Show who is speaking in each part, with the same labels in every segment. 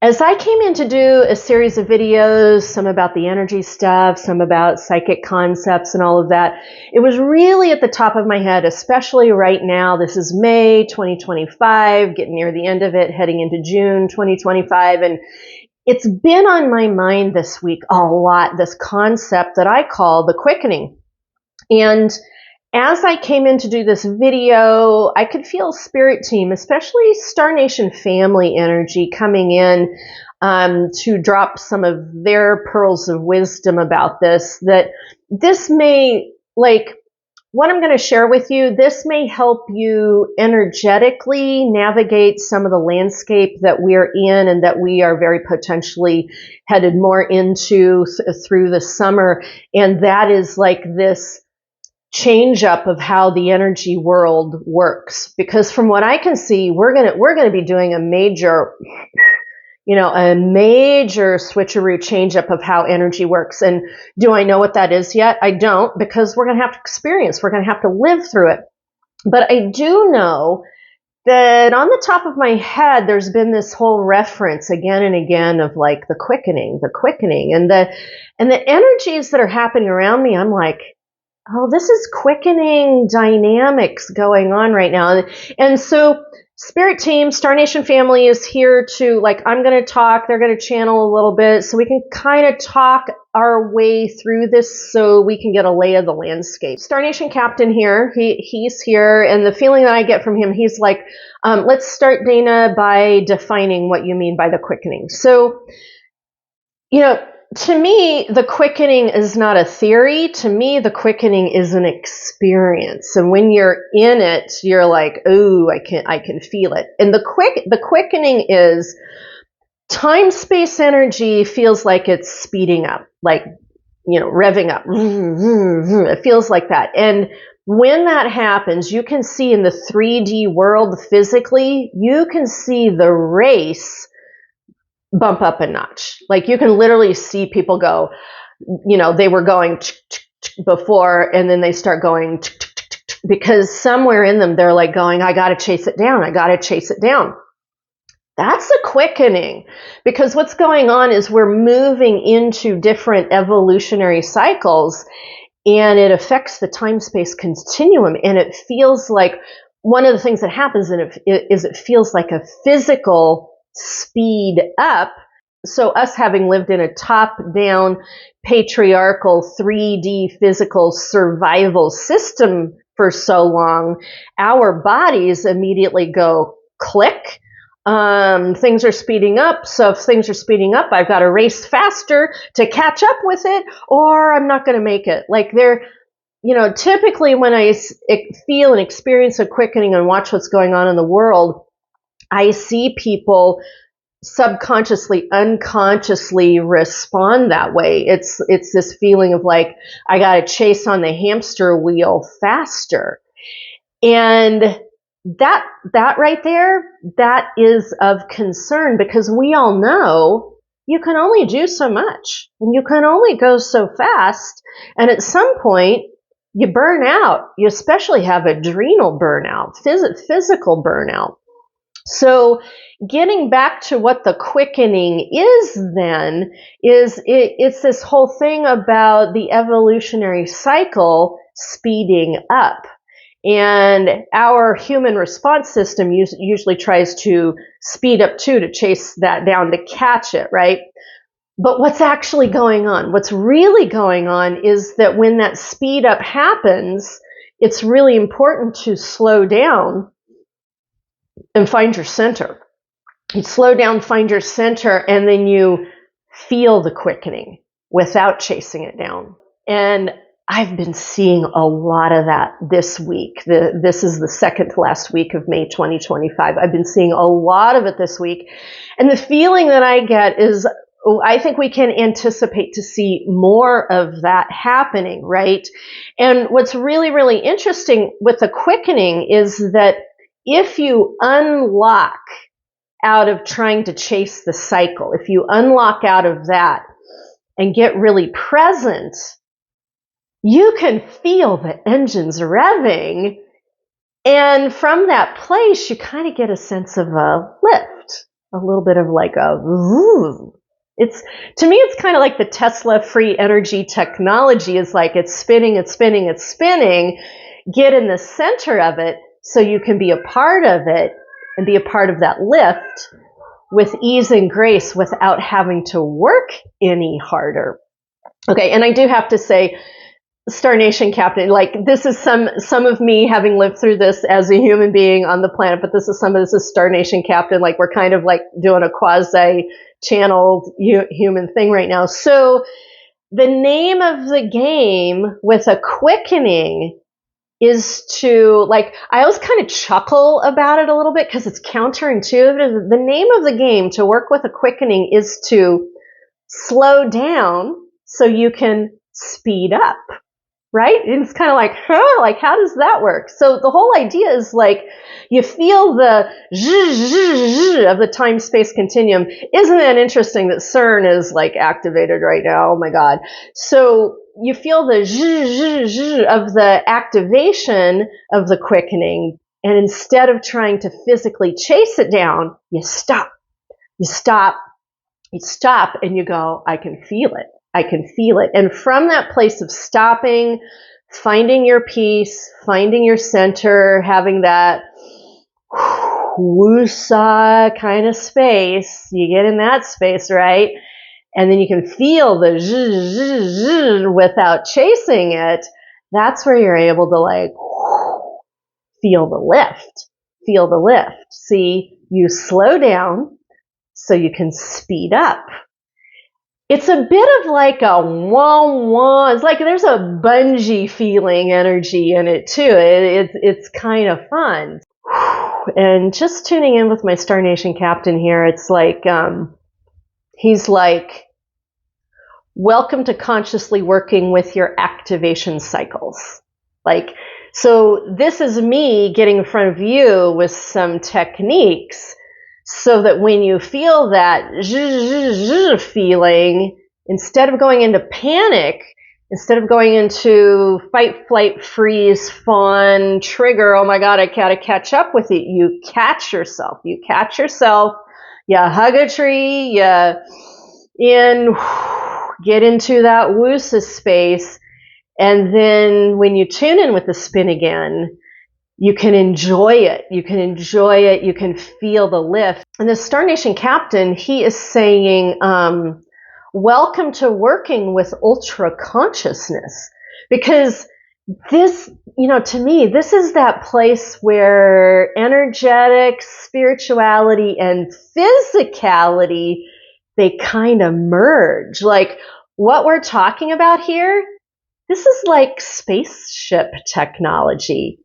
Speaker 1: As I came in to do a series of videos, some about the energy stuff, some about psychic concepts and all of that, it was really at the top of my head, especially right now. This is May 2025, getting near the end of it, heading into June 2025. And it's been on my mind this week a lot, this concept that I call the quickening. And as I came in to do this video, I could feel spirit team, especially Star Nation family energy coming in to drop some of their pearls of wisdom about this, that this may, like what I'm going to share with you, this may help you energetically navigate some of the landscape that we're in and that we are very potentially headed more into through the summer. And that is like this change up of how the energy world works, because from what I can see, we're going to be doing a major switcheroo change up of how energy works. And do I know what that is yet? I don't, because we're going to have to experience, we're going to have to live through it. But I do know that on the top of my head, there's been this whole reference again and again of like the quickening, and the energies that are happening around me. I'm like, oh, this is quickening dynamics going on right now. And so Spirit Team, Star Nation family is here to, like, I'm going to talk, they're going to channel a little bit so we can kind of talk our way through this so we can get a lay of the landscape. Star Nation Captain here, he's here, and the feeling that I get from him, he's like, let's start, Dana, by defining what you mean by the quickening. So, to me, the quickening is not a theory. To me, the quickening is an experience. And when you're in it, you're like, oh, I can feel it. And the quickening is time-space energy feels like it's speeding up, like, revving up. It feels like that. And when that happens, you can see in the 3D world physically, you can see the race bump up a notch. Like you can literally see people go, they were going before, and then they start going because somewhere in them, they're like going, I got to chase it down. I got to chase it down. That's a quickening, because what's going on is we're moving into different evolutionary cycles, and it affects the time-space continuum. And it feels like one of the things that happens is it feels like a physical speed up. So us having lived in a top-down patriarchal 3D physical survival system for so long, our bodies immediately go click. Things are speeding up. So if things are speeding up, I've got to race faster to catch up with it, or I'm not going to make it. Like typically when I feel and experience a quickening and watch what's going on in the world, I see people subconsciously, unconsciously respond that way. It's this feeling of like, I got to chase on the hamster wheel faster. And that right there, that is of concern, because we all know you can only do so much and you can only go so fast. And at some point, you burn out. You especially have adrenal burnout, physical burnout. So getting back to what the quickening is then, it's this whole thing about the evolutionary cycle speeding up. And our human response system usually tries to speed up too, to chase that down, to catch it, right? But what's actually going on? What's really going on is that when that speed up happens, it's really important to slow down and find your center. You slow down, find your center, and then you feel the quickening without chasing it down. And I've been seeing a lot of that this week. This is the second to last week of May 2025. I've been seeing a lot of it this week. And the feeling that I get is, I think we can anticipate to see more of that happening, right? And what's really, really interesting with the quickening is that if you unlock out of trying to chase the cycle, if you unlock out of that and get really present, you can feel the engines revving. And from that place, you kind of get a sense of a lift. a little bit of like a woo. To me, it's kind of like the Tesla free energy technology is like it's spinning, it's spinning, it's spinning. Get in the center of it so you can be a part of it and be a part of that lift with ease and grace without having to work any harder. Okay, and I do have to say, Star Nation Captain, like this is some of me having lived through this as a human being on the planet, but this is Star Nation Captain, like we're kind of like doing a quasi channeled human thing right now. So the name of the game with a quickening is to, like, I always kind of chuckle about it a little bit because it's counterintuitive. The name of the game to work with a quickening is to slow down so you can speed up. Right? And it's kind of like, like, how does that work? So the whole idea is like, you feel the of the time-space continuum. Isn't it interesting that CERN is like activated right now? Oh my God. So you feel the of the activation of the quickening. And instead of trying to physically chase it down, you stop. You stop. You stop and you go, I can feel it. I can feel it. And from that place of stopping, finding your peace, finding your center, having that woo-saw kind of space, you get in that space, right? And then you can feel the without chasing it. That's where you're able to like feel the lift. Feel the lift. See, you slow down so you can speed up. It's a bit of like a wah-wah. It's like there's a bungee feeling energy in it too. It's kind of fun. And just tuning in with my Star Nation Captain here, it's like, he's like, welcome to consciously working with your activation cycles. Like, so this is me getting in front of you with some techniques so that when you feel that feeling, instead of going into panic, instead of going into fight, flight, freeze, fawn, trigger, oh my God, I gotta catch up with it, you catch yourself. You catch yourself, you hug a tree, you get into that woosa space, and then when you tune in with the spin again, you can enjoy it. You can enjoy it. You can feel the lift. And the Star Nation Captain, he is saying, welcome to working with ultra consciousness. Because this, to me, this is that place where energetic, spirituality, and physicality, they kind of merge. Like what we're talking about here, this is like spaceship technology.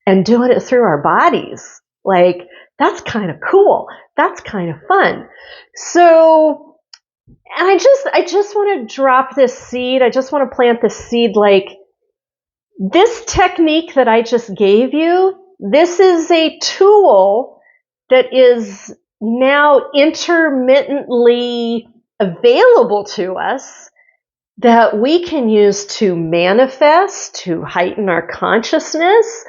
Speaker 1: And doing it through our bodies. Like, that's kind of cool. That's kind of fun. So, and I just want to drop this seed. I just want to plant this seed. Like, this technique that I just gave you, this is a tool that is now intermittently available to us that we can use to manifest, to heighten our consciousness,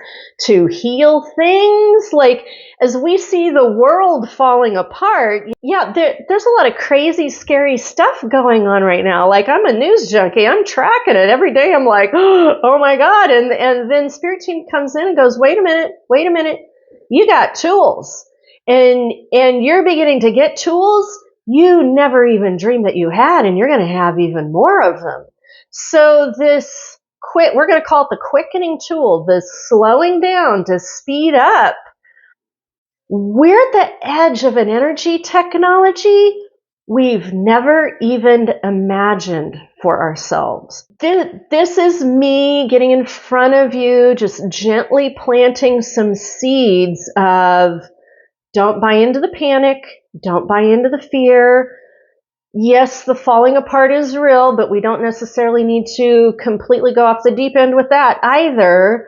Speaker 1: to heal things. Like, as we see the world falling apart, there's a lot of crazy, scary stuff going on right now. Like, I'm a news junkie. I'm tracking it. Every day I'm like, oh my God. And then Spirit Team comes in and goes, wait a minute. You got tools. And you're beginning to get tools you never even dreamed that you had, and you're going to have even more of them. So we're going to call it the quickening tool, the slowing down to speed up. We're at the edge of an energy technology we've never even imagined for ourselves. This is me getting in front of you, just gently planting some seeds of don't buy into the panic. Don't buy into the fear. Yes, the falling apart is real, but we don't necessarily need to completely go off the deep end with that either.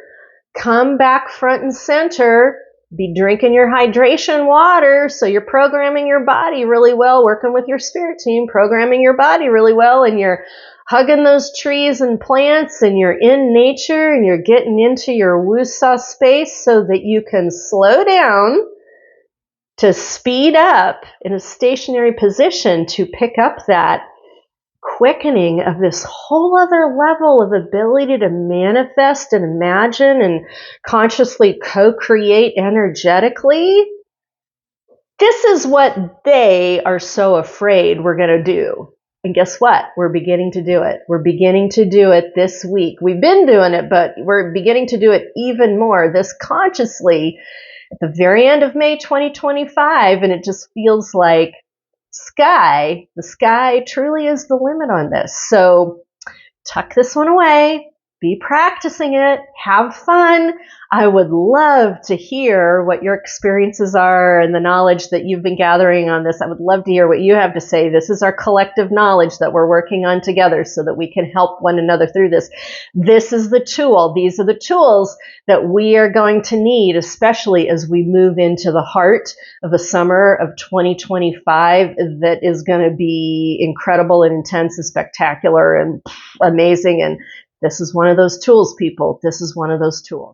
Speaker 1: Come back front and center. Be drinking your hydration water, so you're programming your body really well, working with your spirit team, programming your body really well, and you're hugging those trees and plants, and you're in nature, and you're getting into your woo-saw space so that you can slow down to speed up in a stationary position to pick up that quickening of this whole other level of ability to manifest and imagine and consciously co-create energetically. This is what they are so afraid we're going to do. And guess what? We're beginning to do it. We're beginning to do it this week. We've been doing it, but we're beginning to do it even more, this consciously, at the very end of May 2025. And it just feels like the sky truly is the limit on this. So tuck this one away. Be practicing it. Have fun. I would love to hear what your experiences are and the knowledge that you've been gathering on this. I would love to hear what you have to say. This is our collective knowledge that we're working on together so that we can help one another through this. This is the tool. These are the tools that we are going to need, especially as we move into the heart of a summer of 2025 that is going to be incredible and intense and spectacular and amazing. And this is one of those tools, people. This is one of those tools.